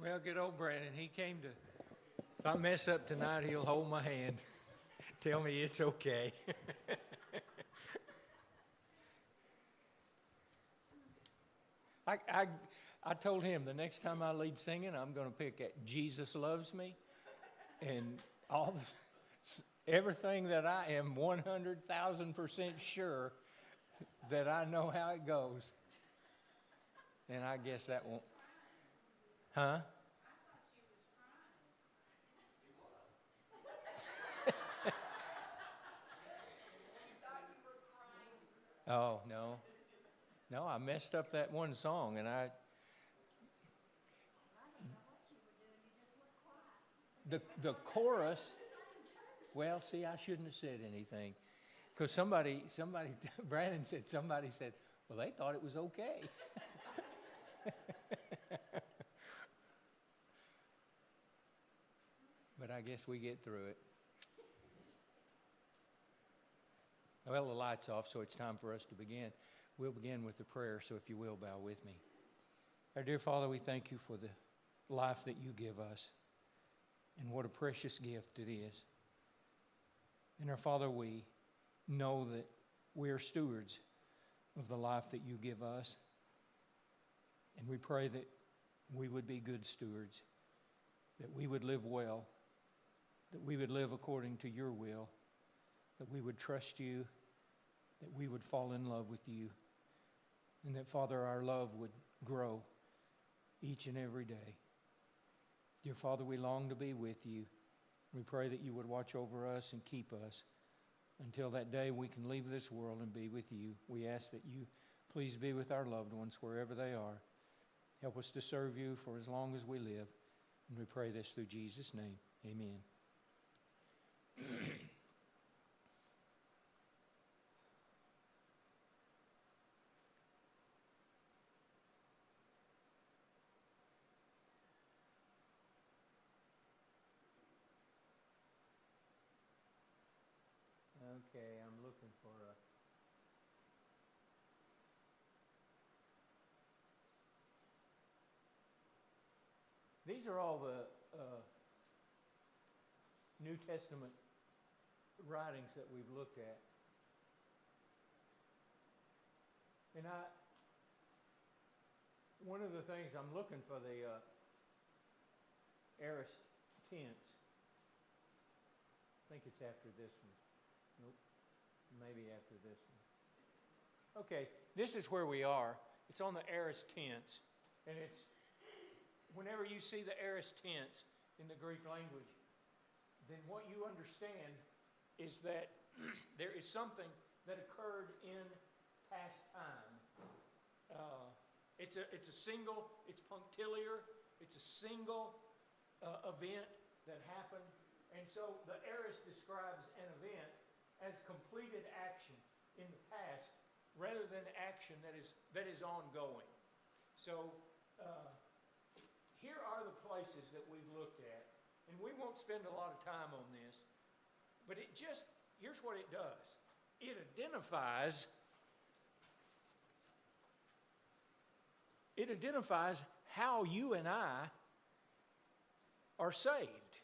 Well, good old Brandon. He came to, if I mess up tonight, he'll hold my hand, tell me it's okay. I told him the next time I lead singing, I'm going to pick at Jesus Loves Me. And everything that I am 100,000% sure that I know how it goes. And I guess that won't. Huh? Oh, no. No, I messed up that one song and the chorus, well, see, I shouldn't have said anything. Because somebody, Brandon said, well, they thought it was okay. But I guess we get through it. Well, the light's off, so it's time for us to begin. We'll begin with the prayer, so if you will, bow with me. Our dear Father, we thank you for the life that you give us, and what a precious gift it is. And our Father, we know that we are stewards of the life that you give us, and we pray that we would be good stewards, that we would live well, that we would live according to your will, that we would trust you, that we would fall in love with you, and that, Father, our love would grow each and every day. Dear Father, we long to be with you. We pray that you would watch over us and keep us until that day we can leave this world and be with you. We ask that you please be with our loved ones wherever they are. Help us to serve you for as long as we live. And we pray this through Jesus' name. Amen. Okay, I'm looking for a... These are all the New Testament writings that we've looked at. And one of the things I'm looking for the aorist tense. I think it's after this one. Nope, maybe after this one. Okay, this is where we are. It's on the aorist tense, and it's whenever you see the aorist tense in the Greek language, then what you understand is that there is something that occurred in past time. It's a single, it's punctiliar, it's a single event that happened, and so the aorist describes an event as completed action in the past rather than action that is ongoing. So here are the places that we've looked at, and we won't spend a lot of time on this, but here's what it does. It identifies how you and I are saved.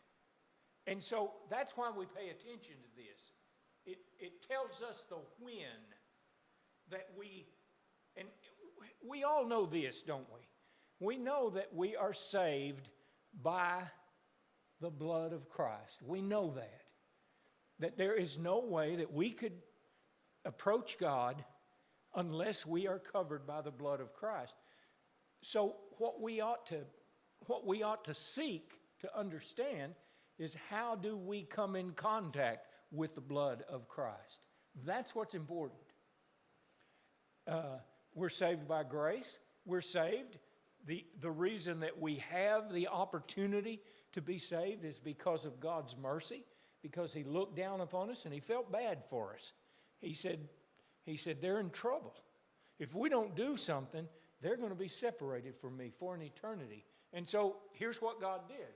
And so that's why we pay attention to this. It tells us the when that and we all know this, don't we? We know that we are saved by the blood of Christ. We know that there is no way that we could approach God unless we are covered by the blood of Christ. So what we ought to seek to understand is, how do we come in contact with the blood of Christ? That's what's important. We're saved by grace. We're saved. The reason that we have the opportunity to be saved is because of God's mercy, because He looked down upon us and He felt bad for us. He said, they're in trouble. If we don't do something, they're going to be separated from me for an eternity. And so here's what God did.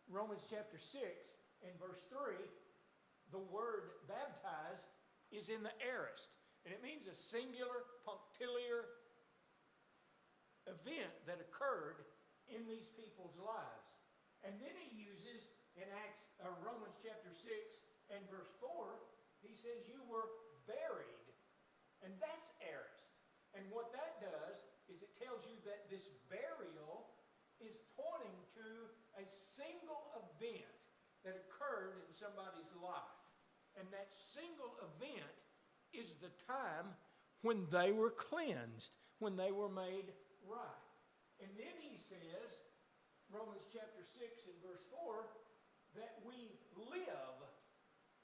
Romans chapter 6 and verse 3, the word baptized is in the aorist. And it means a singular, punctiliar event that occurred in these people's lives. And then he uses in Romans chapter 6 and verse 4, he says you were buried. And that's aorist. And what that does is it tells you that this burial is pointing to a single event that occurred in somebody's life. And that single event is the time when they were cleansed, when they were made right. And then he says, Romans chapter 6 and verse 4, that we live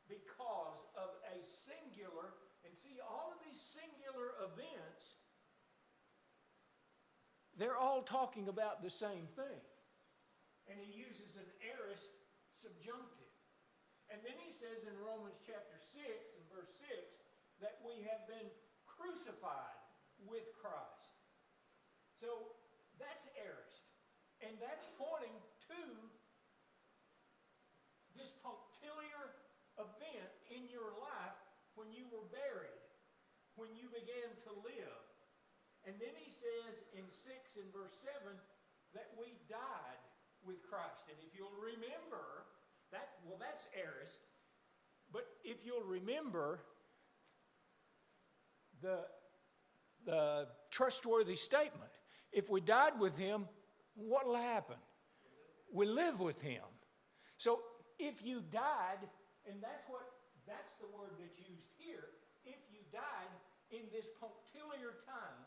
because of a singular, and see, all of these singular events, they're all talking about the same thing. And he uses an aorist subjunctive. And then he says in Romans chapter 6 and verse 6 that we have been crucified with Christ. So that's aorist. And that's pointing to this punctiliar event in your life when you were buried, when you began to live. And then he says in 6 and verse 7 that we died with Christ. And if you'll remember, that's aorist. But if you'll remember the trustworthy statement, if we died with him, what will happen? We live with him. So if you died, and that's the word that's used here, if you died in this punctiliar time,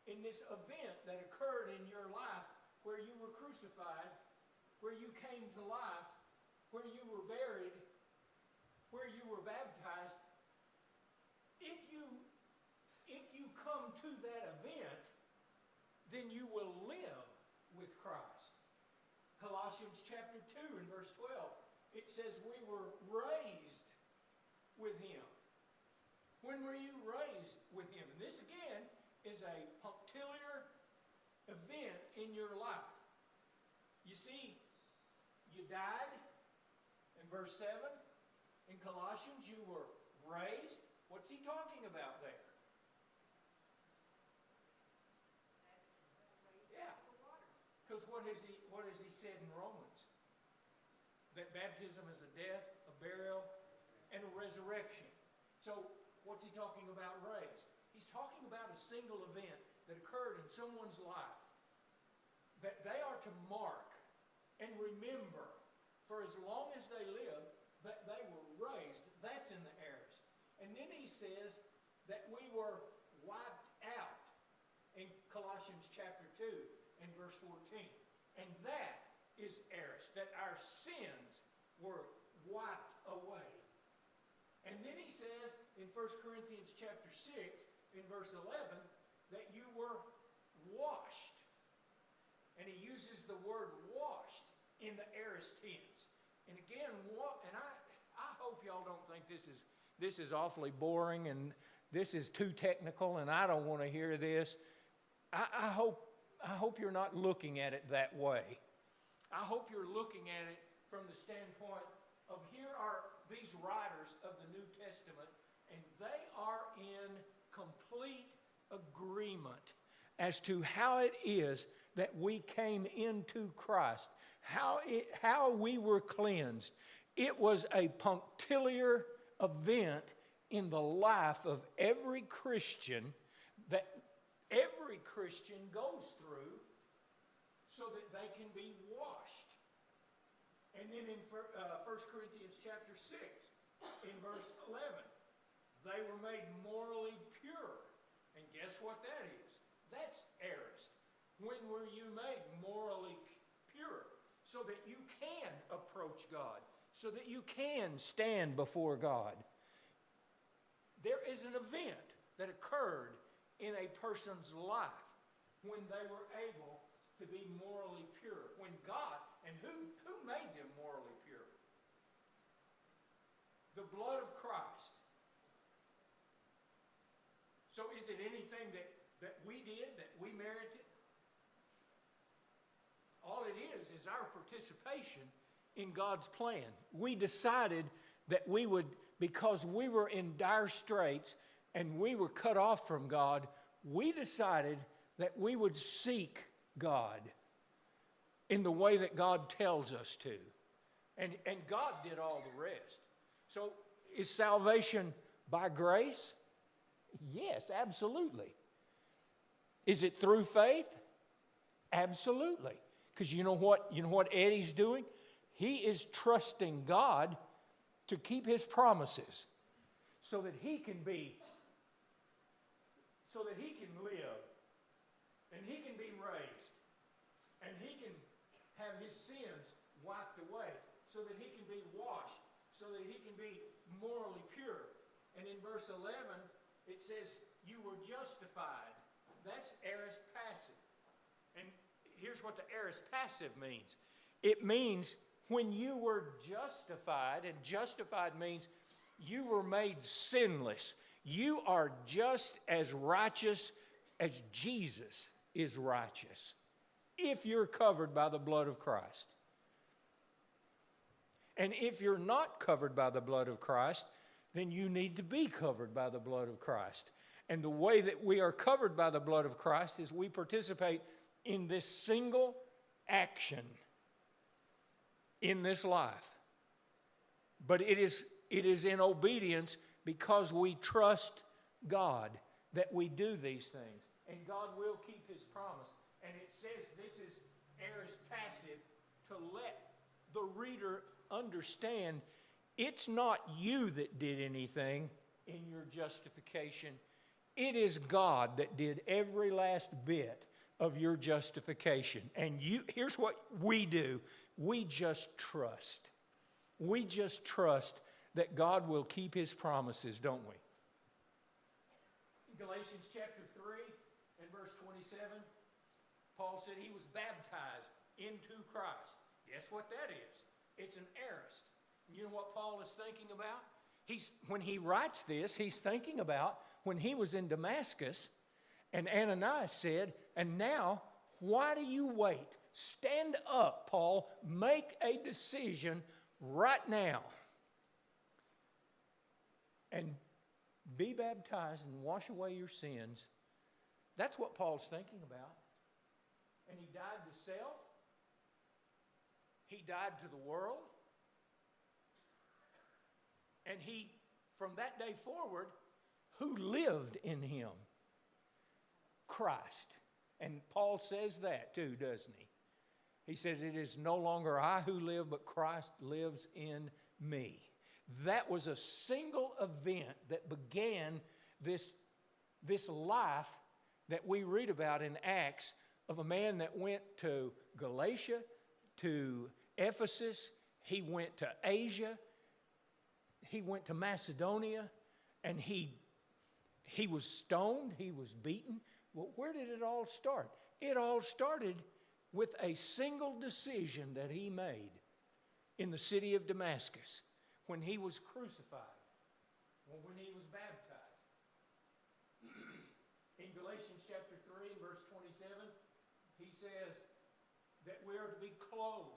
in this event that occurred in your life where you were crucified, where you came to life, where you were buried, where you were baptized, if you come to that event, then you will live with Christ. Colossians chapter 2 and verse 12, it says we were raised with him. When were you raised with him? And this again is a punctiliar event in your life. You see, you died in verse 7. In Colossians, you were raised. What's he talking about there? Yeah. Because what has he said in Romans? That baptism is a death, a burial, and a resurrection. So what's he talking about raised? He's talking about a single event that occurred in someone's life that they are to mark and remember for as long as they live that they were raised. That's in the aorist. And then he says that we were wiped out in Colossians chapter 2 and verse 14. And that is aorist, that our sins were wiped away. And then he says in 1 Corinthians chapter 6, in verse 11, that you were washed. And he uses the word washed in the aorist tense. And again, I hope y'all don't think this is awfully boring and this is too technical and I don't want to hear this. I hope you're not looking at it that way. I hope you're looking at it from the standpoint of here are these writers of the New Testament, and they are in complete agreement as to how it is that we came into Christ, how we were cleansed. It was a punctiliar event in the life of every Christian that every Christian goes through so that they can be washed. And then in 1 Corinthians chapter 6, in verse 11, they were made morally pure. And guess what that is? That's aorist. When were you made morally pure? So that you can approach God, so that you can stand before God. There is an event that occurred in a person's life when they were able to be morally pure. When God, and who made them morally pure? The blood of Christ. So is it anything that we did, that we merited? All it is our participation in God's plan. We decided that we would, because we were in dire straits and we were cut off from God, we decided that we would seek God. in the way that God tells us to. And God did all the rest. So is salvation by grace? Yes, absolutely. Is it through faith? Absolutely. Because you know what Eddie's doing? He is trusting God to keep his promises so that he can live, and he can be raised, and he can have his sins wiped away, so that he can be washed, so that he can be morally pure. And in verse 11, it says, you were justified. That's aorist passive. And here's what the aorist passive means. It means when you were justified, and justified means you were made sinless. You are just as righteous as Jesus is righteous if you're covered by the blood of Christ. And if you're not covered by the blood of Christ, then you need to be covered by the blood of Christ. And the way that we are covered by the blood of Christ is we participate in this single action in this life. But it is in obedience because we trust God that we do these things. And God will keep his promise. And it says this is aorist passive to let the reader understand it's not you that did anything in your justification. It is God that did every last bit of your justification. And here's what we do. We just trust. We just trust that God will keep his promises, don't we? In Galatians chapter 3 and verse 27, Paul said he was baptized into Christ. Guess what that is? It's an aorist. You know what Paul is thinking about? When he writes this, he's thinking about when he was in Damascus, and Ananias said, and now, why do you wait? Stand up, Paul. Make a decision right now. And be baptized and wash away your sins. That's what Paul's thinking about. And he died to self. He died to the world. And he, from that day forward, who lived in him? Christ. And Paul says that too, doesn't he? He says, it is no longer I who live, but Christ lives in me. That was a single event that began this life that we read about in Acts of a man that went to Galatia, to Ephesus, he went to Asia, he went to Macedonia, and he was stoned, he was beaten. Well, where did it all start? It all started with a single decision that he made in the city of Damascus when he was crucified, or when he was baptized. In Galatians chapter 3, verse 27, he says that we are to be clothed.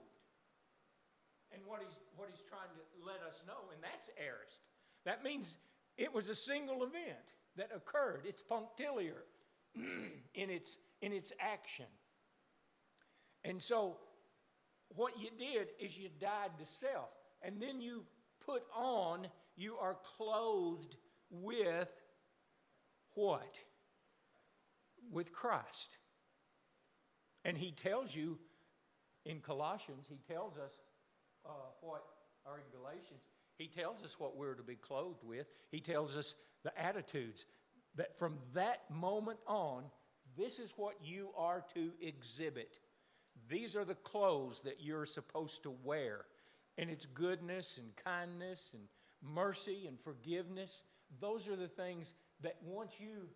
And what he's trying to let us know, and that's aorist. That means it was a single event that occurred. It's punctiliar in its action. And so what you did is you died to self. And then you put on, you are clothed with what? With Christ. And he tells you in Colossians, he tells us or in Galatians, he tells us what we're to be clothed with. He tells us the attitudes that from that moment on, this is what you are to exhibit. These are the clothes that you're supposed to wear. And it's goodness and kindness and mercy and forgiveness. Those are the things that once you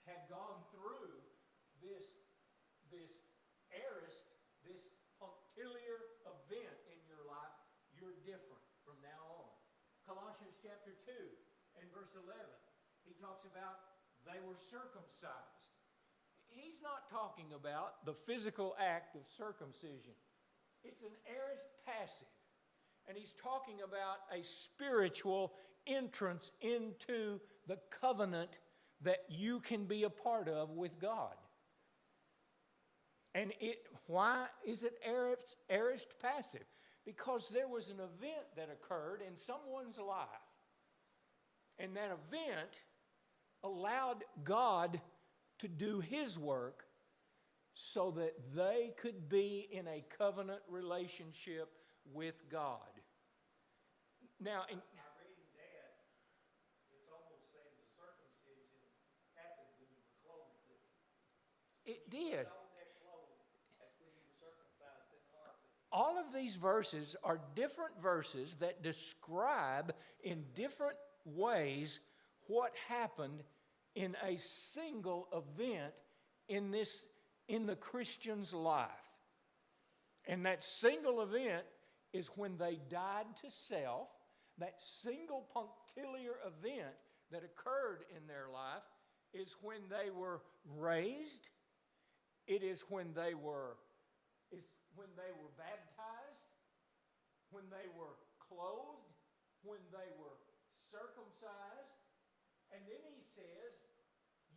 have gone through this aorist, this punctiliar event in your life, you're different from now on. Colossians chapter 2 and verse 11, he talks about they were circumcised. He's not talking about the physical act of circumcision. It's an aorist passive. And he's talking about a spiritual entrance into the covenant that you can be a part of with God. And why is it aorist passive? Because there was an event that occurred in someone's life. And that event allowed God to do His work so that they could be in a covenant relationship with God. Now, By reading that, it's almost saying the circumcision happened when you were clothed with Him. it did. On that clothes, that's when you were circumcised in heart. All of these verses are different verses that describe in different ways what happened in a single event in the Christian's life. And that single event is when they died to self. That single punctiliar event that occurred in their life is when they were raised. It is when they were baptized, when they were clothed, when they were circumcised. And then he says,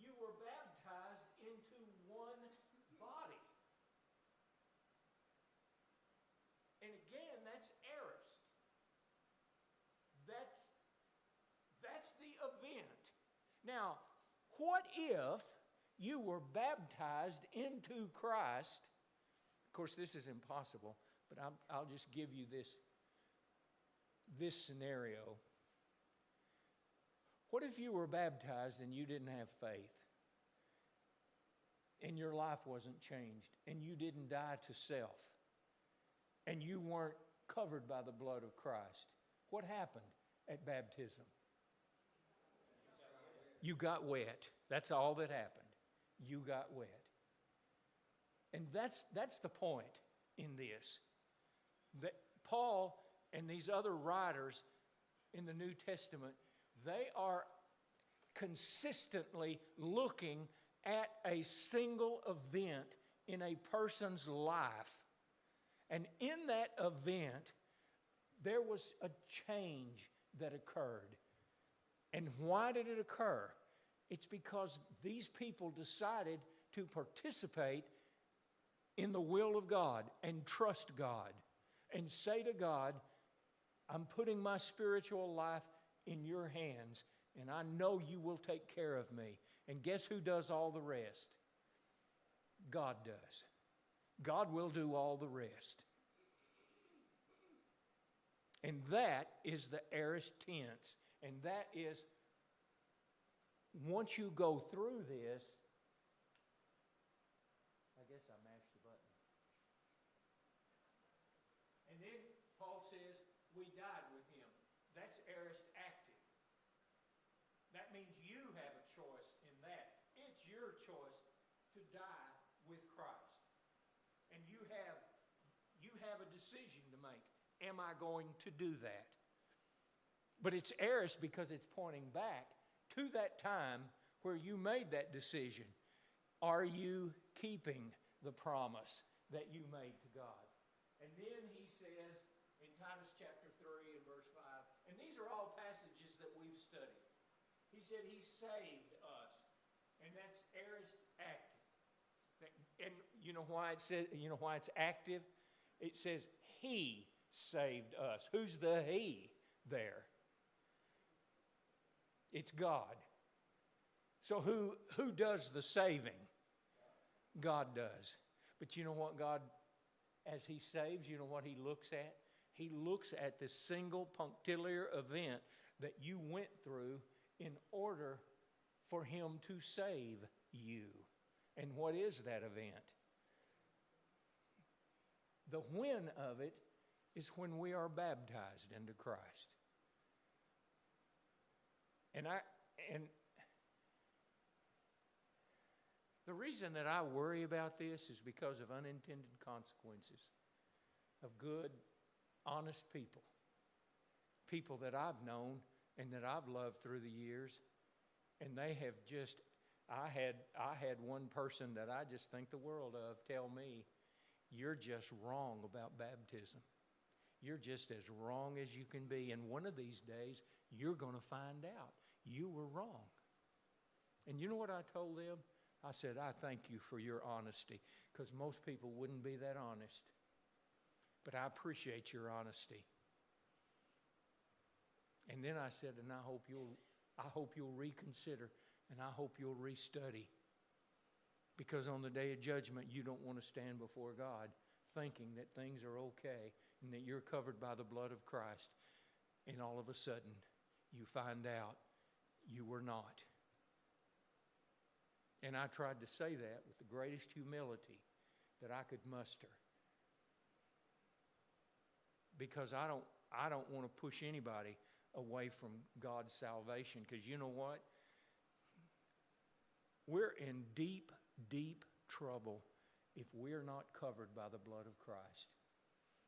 you were baptized into one body. And again, that's aorist. That's the event. Now, what if you were baptized into Christ? Of course, this is impossible, but I'll just give you this scenario. What if you were baptized and you didn't have faith? And your life wasn't changed, and you didn't die to self, and you weren't covered by the blood of Christ? What happened at baptism? You got wet. That's all that happened. You got wet. And that's the point in this. That Paul and these other writers in the New Testament, they are consistently looking at a single event in a person's life. And in that event, there was a change that occurred. And why did it occur? It's because these people decided to participate in the will of God and trust God and say to God, I'm putting my spiritual life in your hands, and I know you will take care of me. And guess who does all the rest? God does. God will do all the rest. And that is the aorist tense. And that is, once you go through this, I guess I mashed the button. And then Paul says, we died with him. That's aorist active. That means you have a choice in that. It's your choice to die with Christ. And you have a decision to make. Am I going to do that? But it's aorist because it's pointing back to that time where you made that decision. Are you keeping the promise that you made to God? And then he says in Titus chapter 3 and verse 5, and these are all passages that we've studied. He said he saved us, and that's aorist active. And you know why it says, you know why it's active? It says he saved us. Who's the he there? It's God. So who does the saving? God does. But you know what God, as he saves, you know what he looks at? He looks at the single punctiliar event that you went through in order for him to save you. And what is that event? The when of it is when we are baptized into Christ. And the reason that I worry about this is because of unintended consequences of good, honest people. People that I've known and that I've loved through the years. And they have just, I had one person that I just think the world of tell me, you're just wrong about baptism. You're just as wrong as you can be. And one of these days, you're going to find out you were wrong. And you know what I told them? I said, I thank you for your honesty, because most people wouldn't be that honest. But I appreciate your honesty. And then I said, and I hope you'll reconsider, and I hope you'll restudy. Because on the day of judgment, you don't want to stand before God thinking that things are okay and that you're covered by the blood of Christ. And all of a sudden, you find out you were not. And I tried to say that with the greatest humility that I could muster. Because I don't want to push anybody away from God's salvation. Because you know what? We're in deep, deep trouble if we're not covered by the blood of Christ.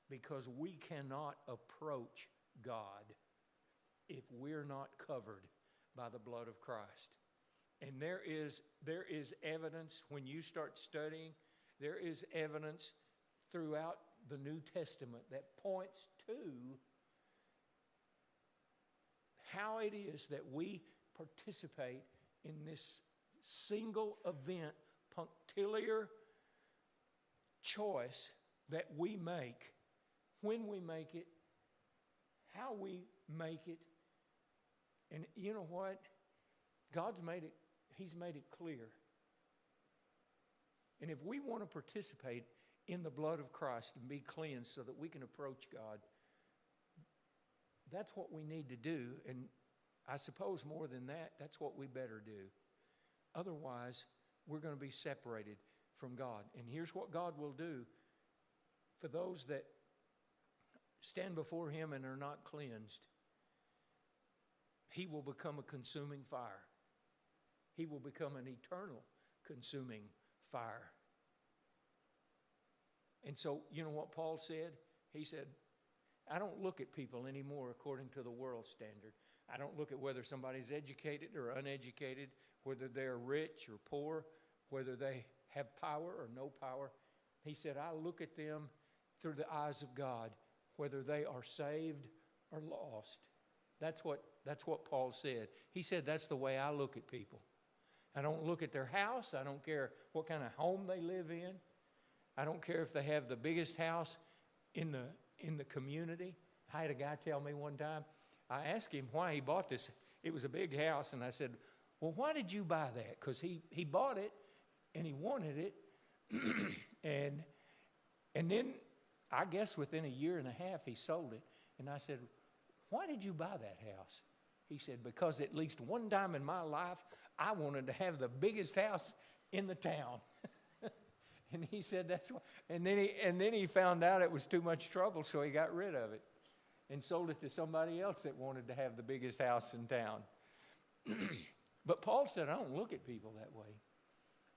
Because we cannot approach God if we're not covered by the blood of Christ. And there is evidence when you start studying, there is evidence throughout the New Testament that points to how it is that we participate in this single event, punctiliar choice that we make, when we make it, how we make it. And you know what? God's made it, He's made it clear. And if we want to participate in the blood of Christ and be cleansed so that we can approach God, that's what we need to do. And I suppose more than that, that's what we better do. Otherwise, we're going to be separated from God. And here's what God will do for those that stand before Him and are not cleansed. He will become a consuming fire. He will become an eternal consuming fire. And so, you know what Paul said? He said, I don't look at people anymore according to the world standard. I don't look at whether somebody's educated or uneducated, whether they're rich or poor, whether they have power or no power. He said, I look at them through the eyes of God, whether they are saved or lost. That's what Paul said. He said, that's the way I look at people. I don't look at their house. I don't care what kind of home they live in. I don't care if they have the biggest house in the community. I had a guy tell me one time, I asked him why he bought this. It was a big house, and I said, well, why did you buy that? Because he bought it, and he wanted it. and then, I guess within a year and a half, he sold it. And I said, why did you buy that house? He said, because at least one time in my life, I wanted to have the biggest house in the town. And he said, that's why. And then he found out it was too much trouble, so he got rid of it and sold it to somebody else that wanted to have the biggest house in town. But Paul said, I don't look at people that way.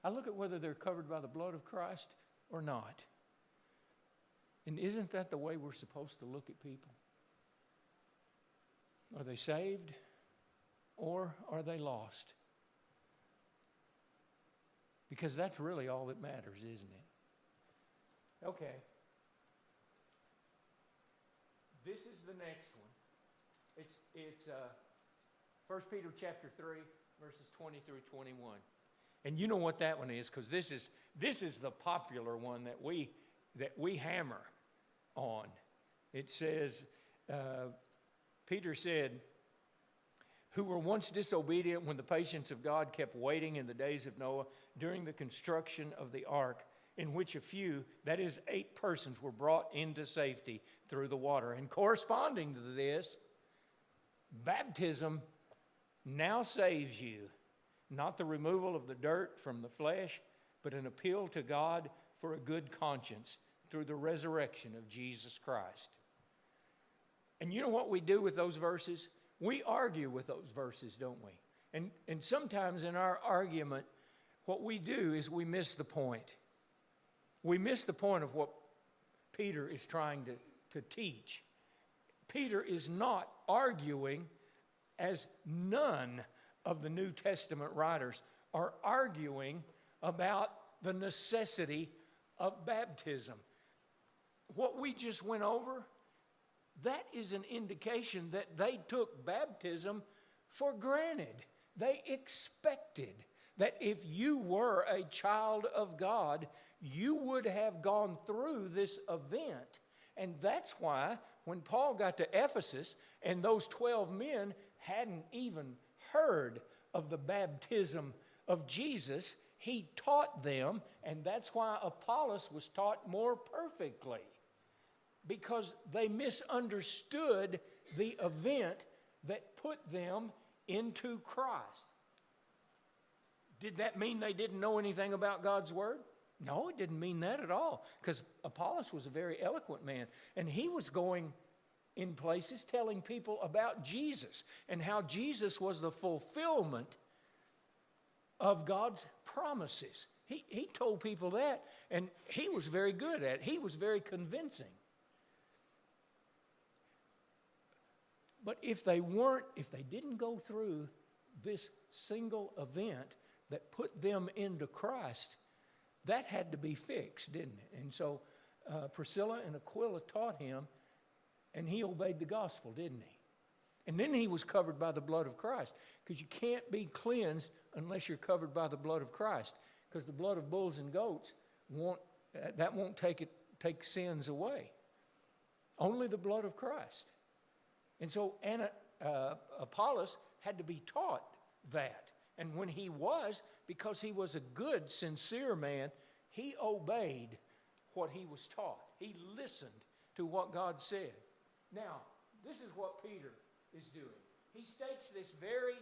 I look at whether they're covered by the blood of Christ or not. And isn't that the way we're supposed to look at people? Are they saved or are they lost? Because that's really all that matters, isn't it? Okay. This is the next one. It's 1 Peter chapter 3, verses 20 through 21. And you know what that one is, because this is the popular one that we hammer on. It says, Peter said, who were once disobedient when the patience of God kept waiting in the days of Noah during the construction of the ark, in which a few, that is 8 persons, were brought into safety through the water. And corresponding to this, baptism now saves you, not the removal of the dirt from the flesh, but an appeal to God for a good conscience through the resurrection of Jesus Christ. And you know what we do with those verses? We argue with those verses, don't we? And sometimes in our argument, what we do is we miss the point. We miss the point of what Peter is trying to teach. Peter is not arguing, as none of the New Testament writers are arguing about the necessity of baptism. What we just went over, that is an indication that they took baptism for granted. They expected that if you were a child of God, you would have gone through this event. And that's why when Paul got to Ephesus and those 12 men hadn't even heard of the baptism of Jesus, he taught them, and that's why Apollos was taught more perfectly, because they misunderstood the event that put them into Christ. Did that mean they didn't know anything about God's Word? No, it didn't mean that at all, because Apollos was a very eloquent man, and he was going in places telling people about Jesus and how Jesus was the fulfillment of God's promises. He told people that, and he was very good at it. He was very convincing. But if they didn't go through this single event that put them into Christ, that had to be fixed, didn't it? And so Priscilla and Aquila taught him, and he obeyed the gospel, didn't he? And then he was covered by the blood of Christ, because you can't be cleansed unless you're covered by the blood of Christ, because the blood of bulls and goats won't take sins away. Only the blood of Christ. And so Apollos had to be taught that. And when he was, because he was a good, sincere man, he obeyed what he was taught. He listened to what God said. Now, this is what Peter is doing. He states this very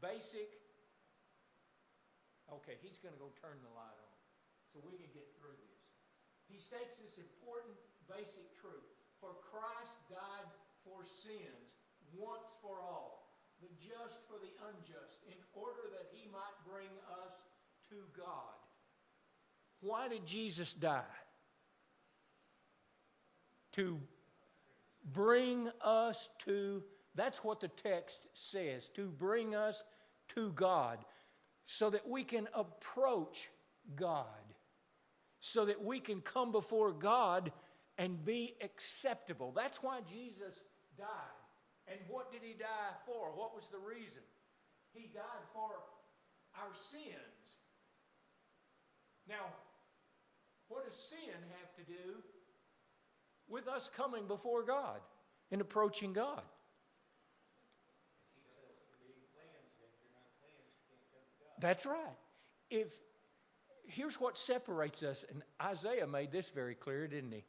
basic, okay, he's going to go turn the light on so we can get through this. He states this important basic truth. For Christ died for sins once for all, the just for the unjust, in order that he might bring us to God. Why did Jesus die? To bring us to, that's what the text says, to bring us to God, so that we can approach God, so that we can come before God and be acceptable. That's why Jesus died. And what did he die for? What was the reason? He died for our sins. Now, what does sin have to do with us coming before God and approaching God? That's right. Here's what separates us, and Isaiah made this very clear, didn't he?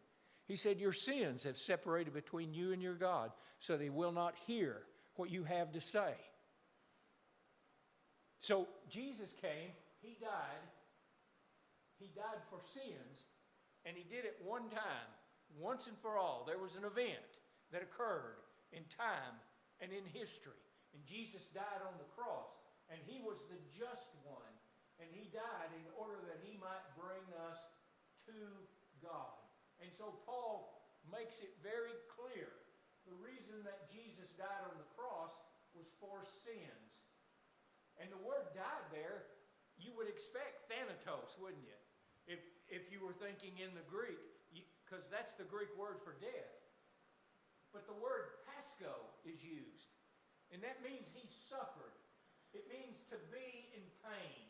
He said, your sins have separated between you and your God, so they will not hear what you have to say. So Jesus came, he died for sins, and he did it one time, once and for all. There was an event that occurred in time and in history, and Jesus died on the cross, and he was the just one, and he died in order that he might bring us to God. And so Paul makes it very clear. The reason that Jesus died on the cross was for sins. And the word died there, you would expect thanatos, wouldn't you? If you were thinking in the Greek, because that's the Greek word for death. But the word pasco is used. And that means he suffered. It means to be in pain.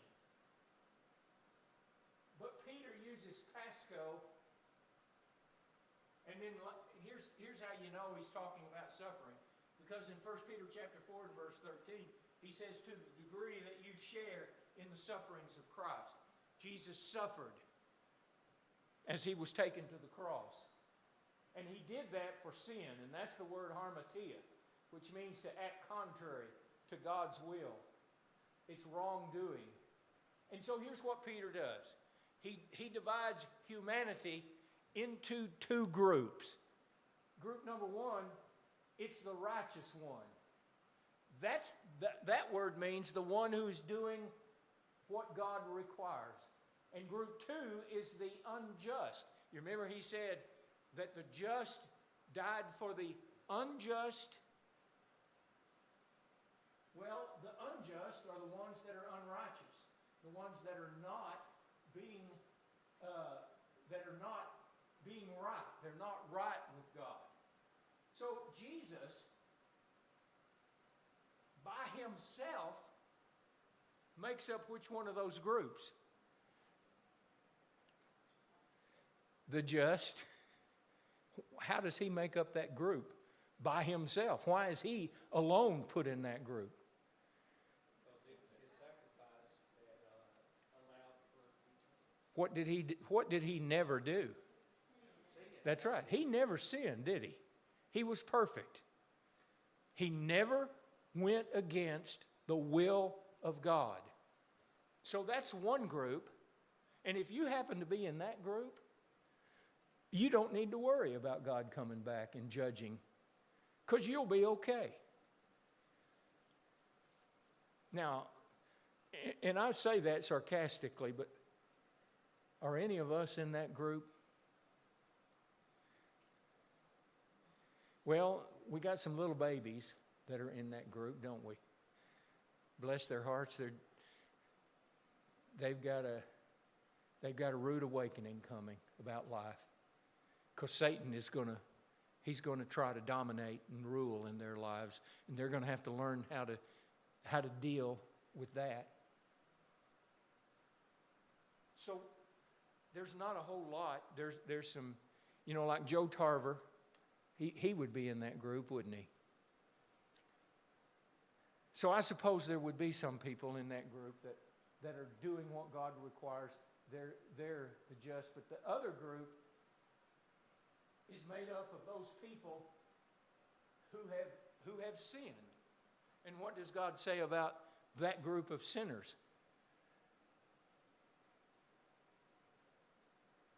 But Peter uses pasco. And then here's how you know he's talking about suffering. Because in 1 Peter chapter 4 and verse 13, he says, to the degree that you share in the sufferings of Christ. Jesus suffered as he was taken to the cross. And he did that for sin, and that's the word harmatia, which means to act contrary to God's will. It's wrongdoing. And so here's what Peter does. He divides humanity into two groups. Group number one, it's the righteous one. That word means the one who's doing what God requires. And group two is the unjust. You remember he said that the just died for the unjust. Well, the unjust are the ones that are unrighteous, the ones that are not being right. They're not right with God. So Jesus, by himself, makes up which one of those groups? The just. How does he make up that group? By himself. Why is he alone put in that group? Because it was his sacrifice that allowed for What did he never do? That's right. He never sinned, did he? He was perfect. He never went against the will of God. So that's one group. And if you happen to be in that group, you don't need to worry about God coming back and judging, because you'll be okay. Now, and I say that sarcastically, but are any of us in that group? Well, we got some little babies that are in that group, don't we? Bless their hearts. They've got a rude awakening coming about life, because Satan is going to try to dominate and rule in their lives, and they're going to have to learn how to deal with that. So there's not a whole lot. There's some, like Joe Tarver. He would be in that group, wouldn't he? So I suppose there would be some people in that group that are doing what God requires. They're the just. But the other group is made up of those people who have sinned. And what does God say about that group of sinners?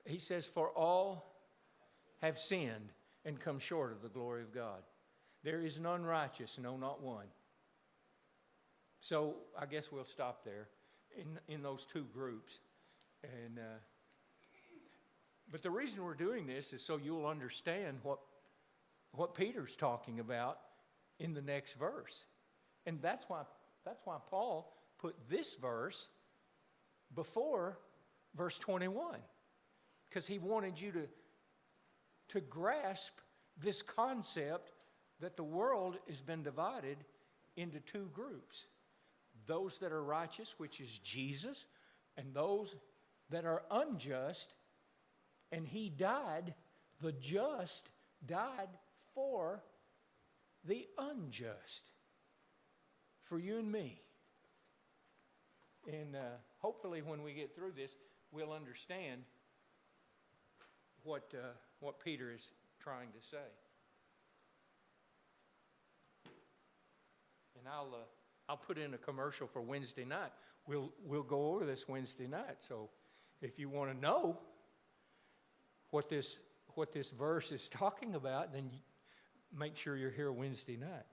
He says, "For all have sinned and come short of the glory of God. There is none righteous, no, not one." So I guess we'll stop there in those two groups. But the reason we're doing this is so you'll understand what Peter's talking about in the next verse. And that's why Paul put this verse before verse 21. Because he wanted you to grasp this concept that the world has been divided into two groups. Those that are righteous, which is Jesus, and those that are unjust. And he died, the just died for the unjust, for you and me. And hopefully when we get through this, we'll understand what Peter is trying to say. And I'll put in a commercial for Wednesday night. We'll go over this Wednesday night. So if you want to know what this verse is talking about, then make sure you're here Wednesday night.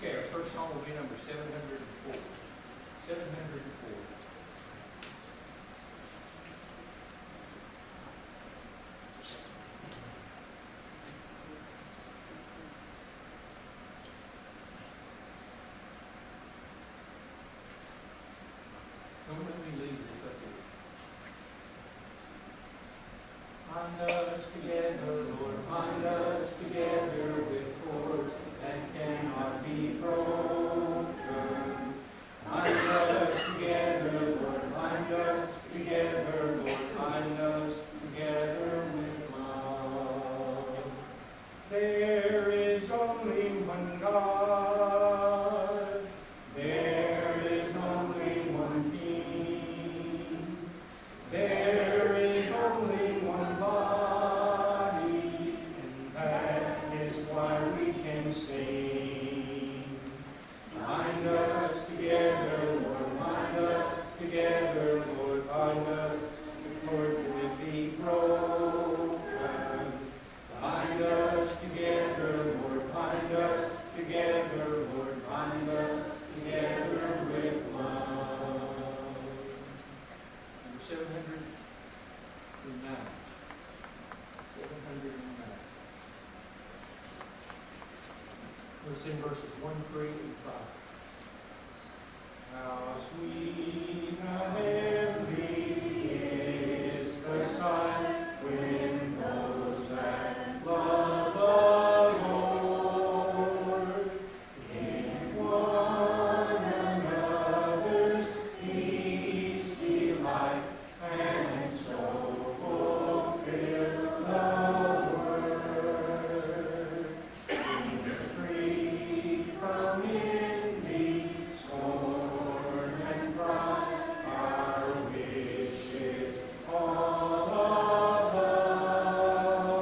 Okay, our first song will be number 704. 704. Don't let me leave this up here. Bind us together, Lord, bind us together with cords that cannot be broken. Bind us together. We'll sing verses 1, 3, and 5. How sweet, how heavenly is the sight when those that love the Lord in one another's peace delight, and so fulfill the word. Being free from envy, scorn, and pride, our wishes all above.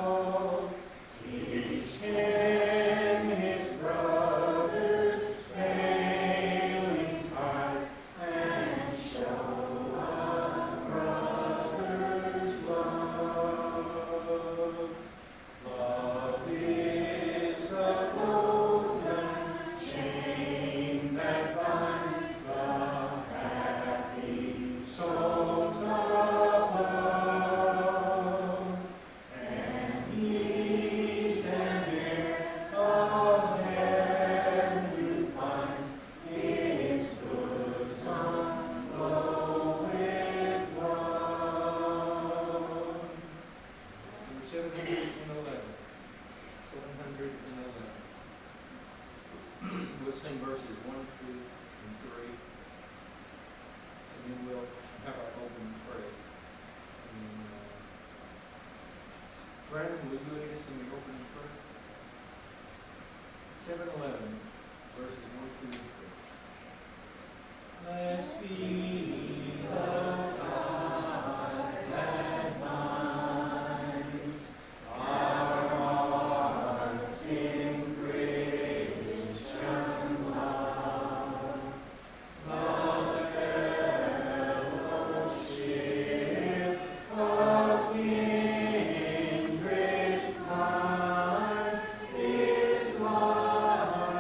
Each in his brother's failing sight, and show a brother's love. Love is a golden chain that binds the happy souls above, and ease and air of heaven who finds his bosom glow with love. Number 711. 711. We'll sing verses 1, 2, and 3, and then we'll have our open prayer. And, Brandon, will you lead us in the opening prayer? 711, verses 1, 2, and 3. Blessed be the tie that binds our hearts in Christian love, the fellowship of kindred minds is life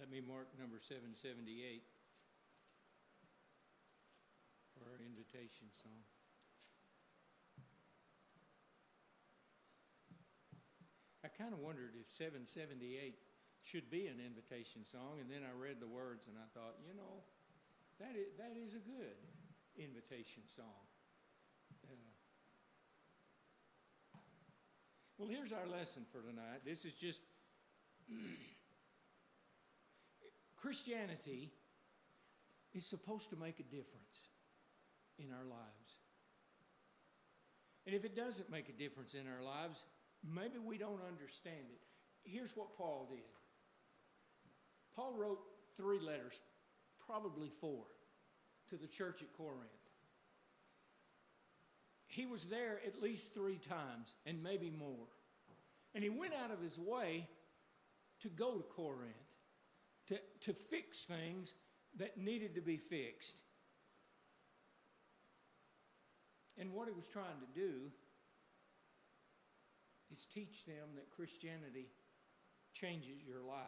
Let me mark number 778 for our invitation song. I kind of wondered if 778 should be an invitation song, and then I read the words and I thought, you know, that is a good invitation song. Well, here's our lesson for tonight. This is just Christianity is supposed to make a difference in our lives. And if it doesn't make a difference in our lives, maybe we don't understand it. Here's what Paul did. Paul wrote 3 letters, probably 4, to the church at Corinth. He was there at least 3 times, and maybe more. And he went out of his way to go to Corinth, to fix things that needed to be fixed. And what he was trying to do is teach them that Christianity changes your life.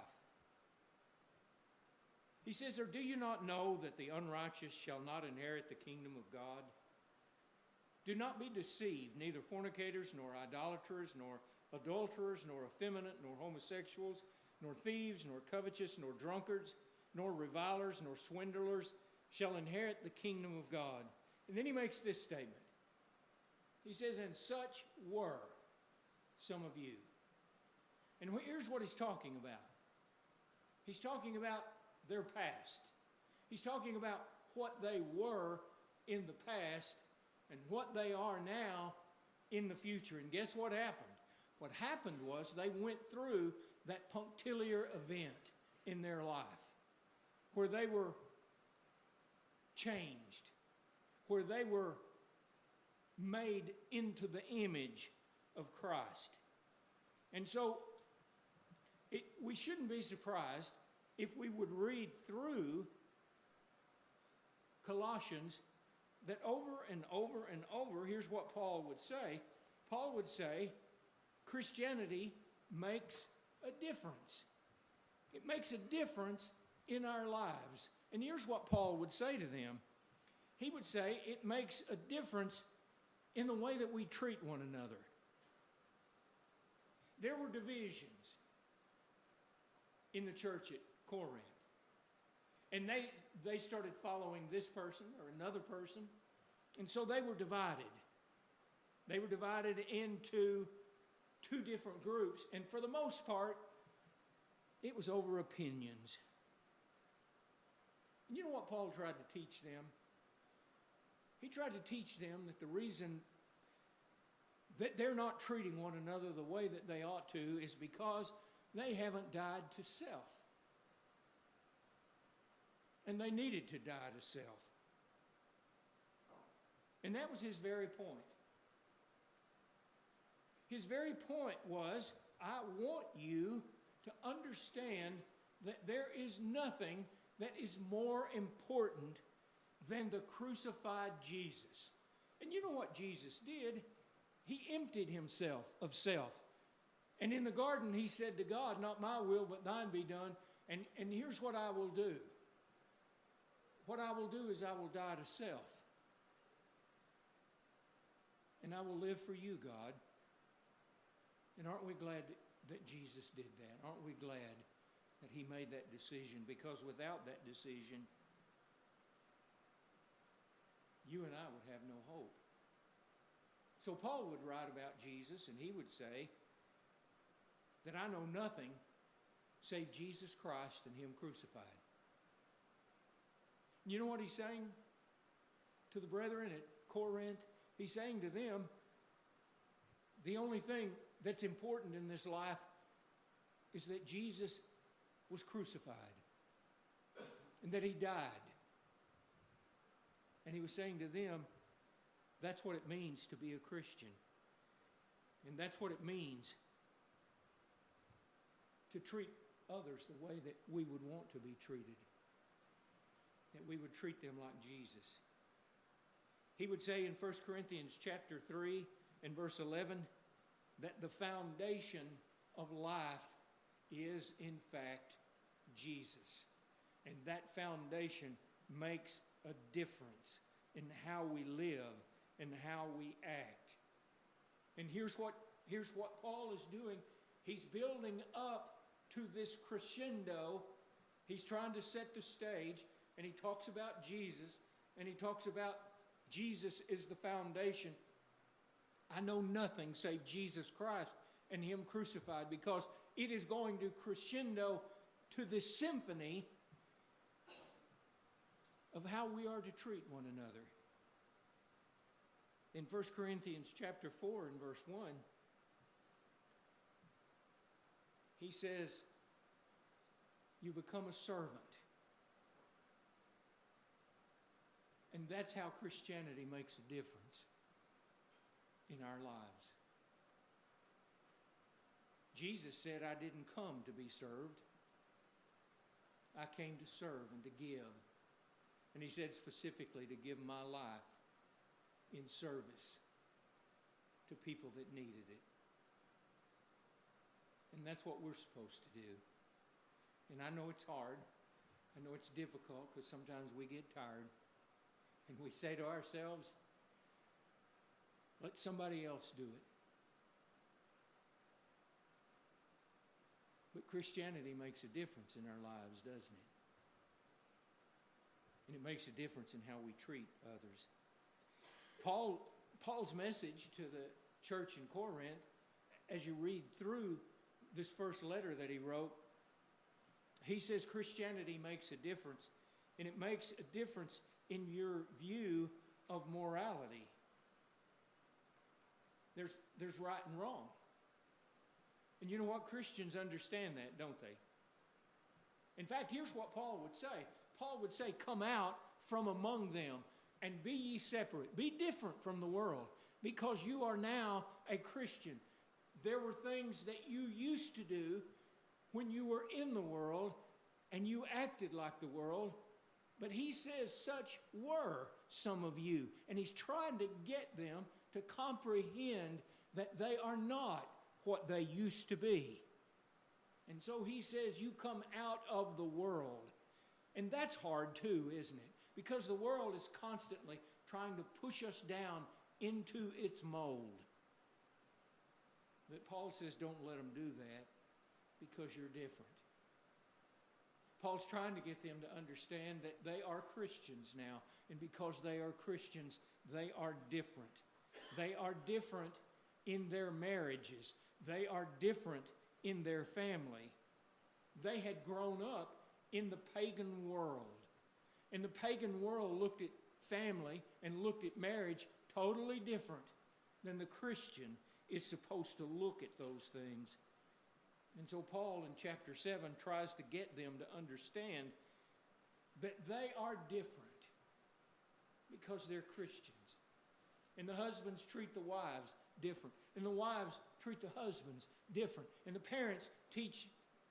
He says, or do you not know that the unrighteous shall not inherit the kingdom of God? Do not be deceived, neither fornicators, nor idolaters, nor adulterers, nor effeminate, nor homosexuals, nor thieves, nor covetous, nor drunkards, nor revilers, nor swindlers shall inherit the kingdom of God. And then he makes this statement. He says, and such were some of you. And here's what he's talking about. He's talking about their past. He's talking about what they were in the past and what they are now in the future. And guess what happened? What happened was they went through that punctiliar event in their life where they were changed, where they were made into the image of Christ. And so we shouldn't be surprised if we would read through Colossians that over and over and over, here's what Paul would say. Paul would say, Christianity makes a difference. It makes a difference in our lives. And here's what Paul would say to them. He would say it makes a difference in the way that we treat one another. There were divisions in the church at Corinth. And they started following this person or another person. And so they were divided. They were divided into 2 different groups. And for the most part, it was over opinions. And you know what Paul tried to teach them? He tried to teach them that the reason that they're not treating one another the way that they ought to is because they haven't died to self. And they needed to die to self. And that was his very point. His very point was, I want you to understand that there is nothing that is more important than the crucified Jesus. And you know what Jesus did? He emptied himself of self. And in the garden, he said to God, not my will, but thine be done. And here's what I will do. What I will do is I will die to self. And I will live for you, God. And aren't we glad that Jesus did that? Aren't we glad that he made that decision? Because without that decision, you and I would have no hope. So Paul would write about Jesus and he would say that I know nothing save Jesus Christ and him crucified. You know what he's saying to the brethren at Corinth? He's saying to them, the only thing that's important in this life is that Jesus was crucified and that he died. And he was saying to them, that's what it means to be a Christian. And that's what it means to treat others the way that we would want to be treated. That we would treat them like Jesus. He would say in 1 Corinthians chapter 3 and verse 11 that the foundation of life is in fact Jesus. And that foundation makes a difference in how we live and how we act. And here's what Paul is doing. He's building up to this crescendo. He's trying to set the stage, and he talks about Jesus, and he talks about Jesus is the foundation. I know nothing save Jesus Christ and Him crucified, because it is going to crescendo to this symphony of how we are to treat one another. In 1 Corinthians chapter 4 and verse 1, he says, you become a servant. And that's how Christianity makes a difference in our lives. Jesus said, I didn't come to be served. I came to serve and to give. And he said specifically to give my life in service to people that needed it. And that's what we're supposed to do. And I know it's hard. I know it's difficult, because sometimes we get tired. And we say to ourselves, let somebody else do it. But Christianity makes a difference in our lives, doesn't it? And it makes a difference in how we treat others. Paul's message to the church in Corinth, as you read through this first letter that he wrote, he says Christianity makes a difference, and it makes a difference in your view of morality. There's right and wrong. And you know what? Christians understand that, don't they? In fact, here's what Paul would say. Paul would say, come out from among them and be ye separate. Be different from the world, because you are now a Christian. There were things that you used to do when you were in the world, and you acted like the world. But he says such were some of you. And he's trying to get them to comprehend that they are not what they used to be. And so he says, you come out of the world. And that's hard too, isn't it? Because the world is constantly trying to push us down into its mold. But Paul says, don't let them do that, because you're different. Paul's trying to get them to understand that they are Christians now. And because they are Christians, they are different. They are different in their marriages. They are different in their family. They had grown up in the pagan world. And the pagan world looked at family and looked at marriage totally different than the Christian is supposed to look at those things. And so Paul in chapter 7 tries to get them to understand that they are different because they're Christians. And the husbands treat the wives different. And the wives treat the husbands different. And the parents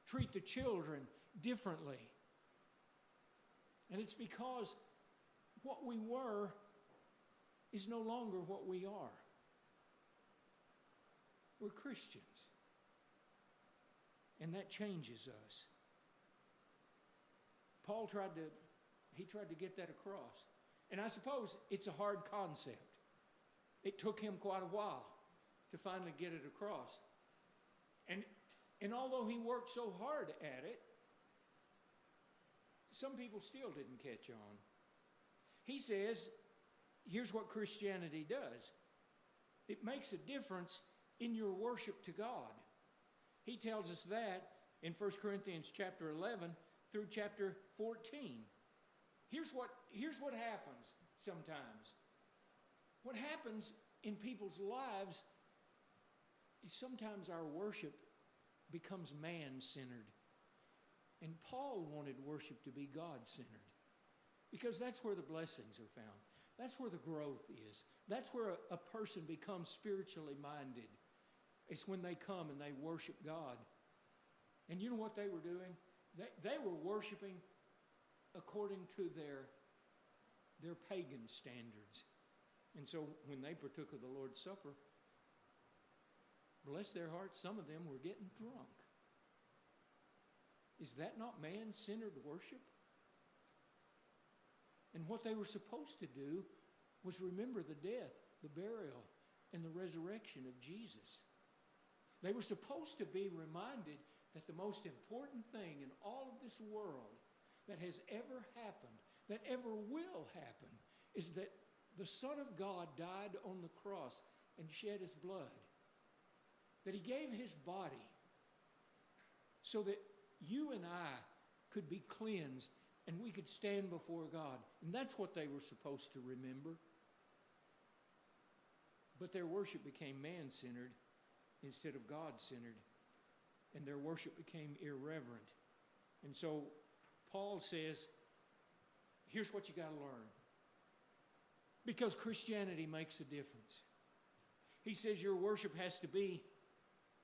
treat the children differently. And it's because what we were is no longer what we are. We're Christians. And that changes us. Paul tried to get that across. And I suppose it's a hard concept. It took him quite a while to finally get it across. And although he worked so hard at it, some people still didn't catch on. He says, here's what Christianity does. It makes a difference in your worship to God. He tells us that in 1 Corinthians chapter 11 through chapter 14. Here's what happens sometimes. What happens in people's lives is sometimes our worship becomes man-centered. And Paul wanted worship to be God-centered, because that's where the blessings are found. That's where the growth is. That's where a person becomes spiritually minded. It's when they come and they worship God. And you know what they were doing? They were worshiping according to their pagan standards. And so when they partook of the Lord's Supper, bless their hearts, some of them were getting drunk. Is that not man-centered worship? And what they were supposed to do was remember the death, the burial, and the resurrection of Jesus. They were supposed to be reminded that the most important thing in all of this world that has ever happened, that ever will happen, is that the Son of God died on the cross and shed his blood. That he gave his body so that you and I could be cleansed and we could stand before God. And that's what they were supposed to remember. But their worship became man-centered instead of God-centered. And their worship became irreverent. And so Paul says, here's what you got to learn. Because Christianity makes a difference. He says your worship has to be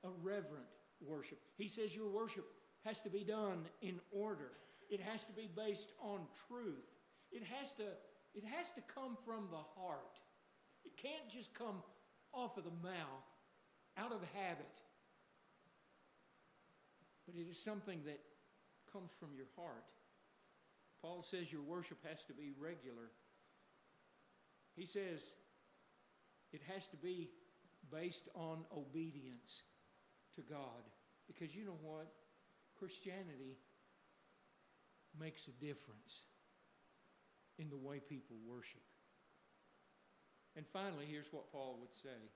a reverent worship. He says your worship has to be done in order. It has to be based on truth. It has to come from the heart. It can't just come off of the mouth, out of habit. But it is something that comes from your heart. Paul says your worship has to be regular. He says it has to be based on obedience to God. Because you know what? Christianity makes a difference in the way people worship. And finally, here's what Paul would say.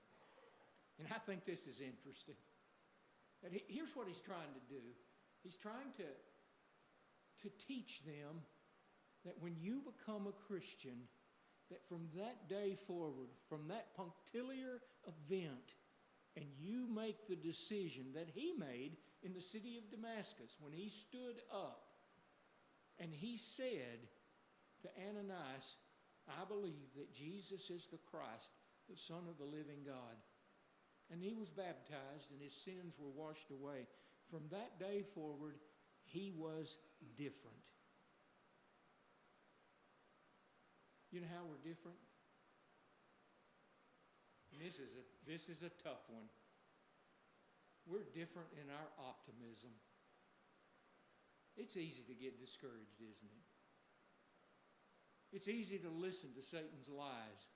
And I think this is interesting. That here's what he's trying to do. He's trying to teach them that when you become a Christian, that from that day forward, from that punctiliar event, and you make the decision that he made in the city of Damascus when he stood up and he said to Ananias, I believe that Jesus is the Christ, the Son of the living God. And he was baptized and his sins were washed away. From that day forward, he was different. You know how we're different? And this is a tough one. We're different in our optimism. It's easy to get discouraged, isn't it? It's easy to listen to Satan's lies.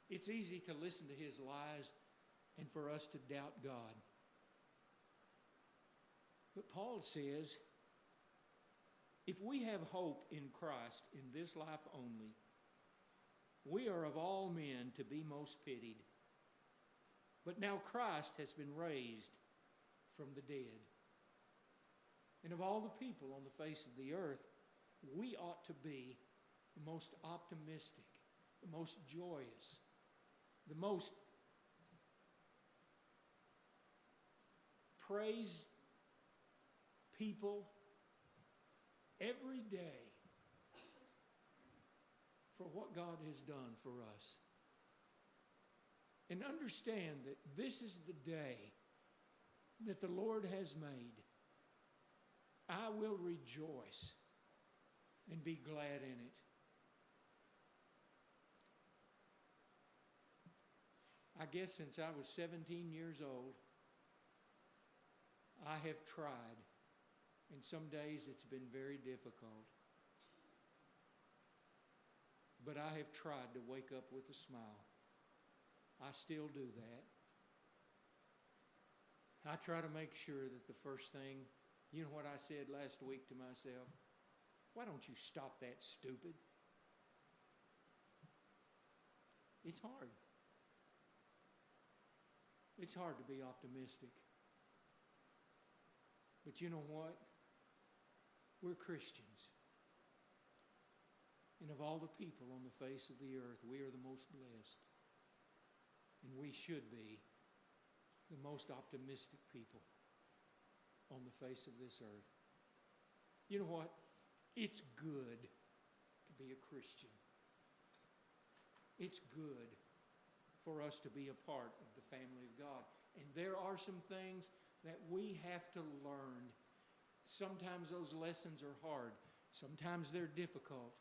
It's easy to listen to his lies and for us to doubt God. But Paul says, if we have hope in Christ in this life only, we are of all men to be most pitied. But now Christ has been raised from the dead. And of all the people on the face of the earth, we ought to be the most optimistic, the most joyous, the most praised people every day for what God has done for us. And understand that this is the day that the Lord has made. I will rejoice and be glad in it. I guess since I was 17 years old, I have tried, and some days it's been very difficult. But I have tried to wake up with a smile. I still do that. I try to make sure that the first thing, you know what I said last week to myself? Why don't you stop that, stupid? It's hard. It's hard to be optimistic. But you know what? We're Christians. And of all the people on the face of the earth, we are the most blessed. And we should be the most optimistic people on the face of this earth. You know what? It's good to be a Christian. It's good for us to be a part of the family of God. And there are some things that we have to learn. Sometimes those lessons are hard. Sometimes they're difficult.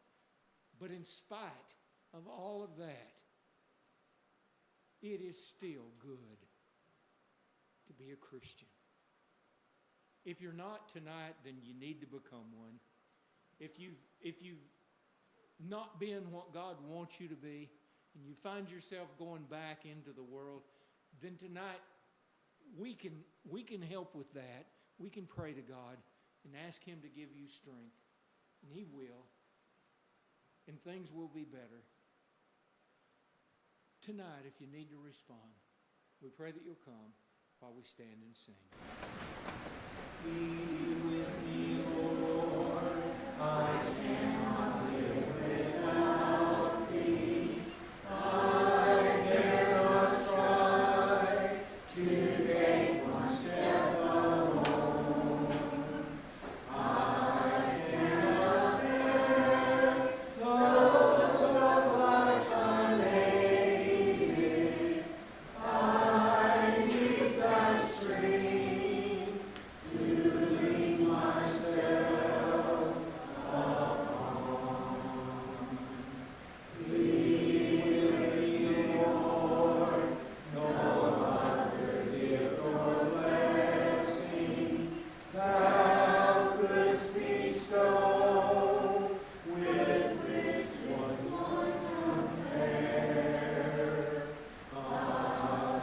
But in spite of all of that, it is still good to be a Christian. If you're not tonight, then you need to become one. If you've not been what God wants you to be, and you find yourself going back into the world, then tonight we can help with that. We can pray to God and ask Him to give you strength, and He will, and things will be better. Tonight, if you need to respond, we pray that you'll come while we stand and sing. Be with me, Lord, I cannot live without Thee. I cannot try to take one step alone. I cannot bear the loads of life unaided. I need Thy stream to lead myself upon. Be with me, Lord, no other gift or blessing Thou couldst bestow, with which was compare.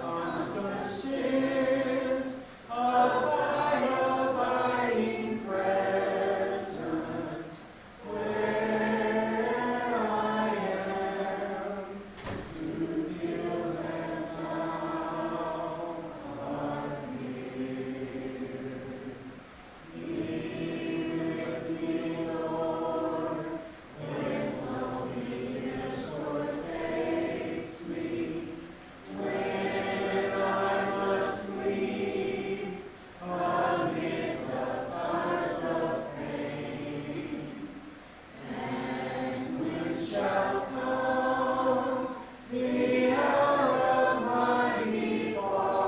Constant sense of Thy abiding presence, where I am, to feel that Thou art near. Be with me, Lord, when loneliness o'ertakes me, when I must flee amid the fires of pain. And when shall come the hour of my departure,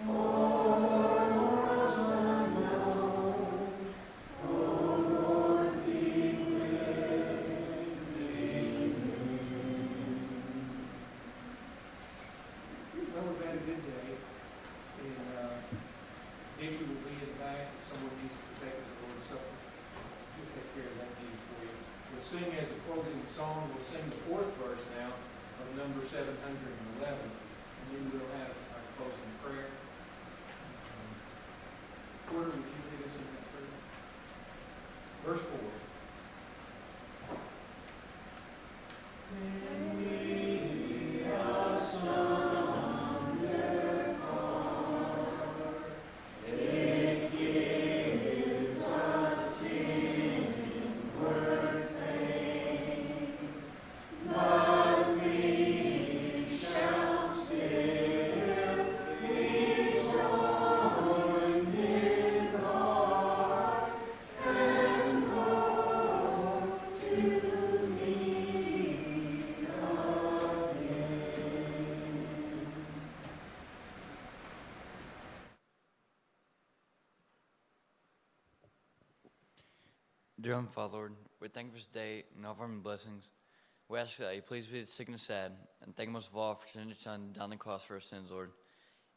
for worlds unknown, O Lord, be with me. Well, we've had a good day, and Dickie will be in the back if someone needs to take the Lord's Supper. We'll take care of that need for you. We'll sing as a closing song. We'll sing the fourth verse now of number 711, and then we'll have our closing prayer. Porter, would you lead us in that prayer? Verse 4. When we asunder part, it gives us inward pain, but we shall still be joined in heart and hope to meet again. Dear Heavenly Father, Lord, we thank you for this day and all of our many blessings. We ask that you please be the sick and the sad, and thank you most of all for sending your Son down the cross for our sins, Lord.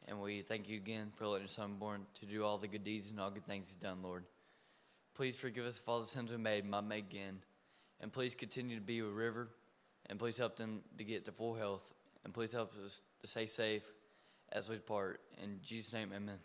And we thank you again for letting your Son be born to do all the good deeds and all good things He's done, Lord. Please forgive us for all the sins we made, might make again. And please continue to be with River, and please help them to get to full health. And please help us to stay safe as we depart. In Jesus' name, amen.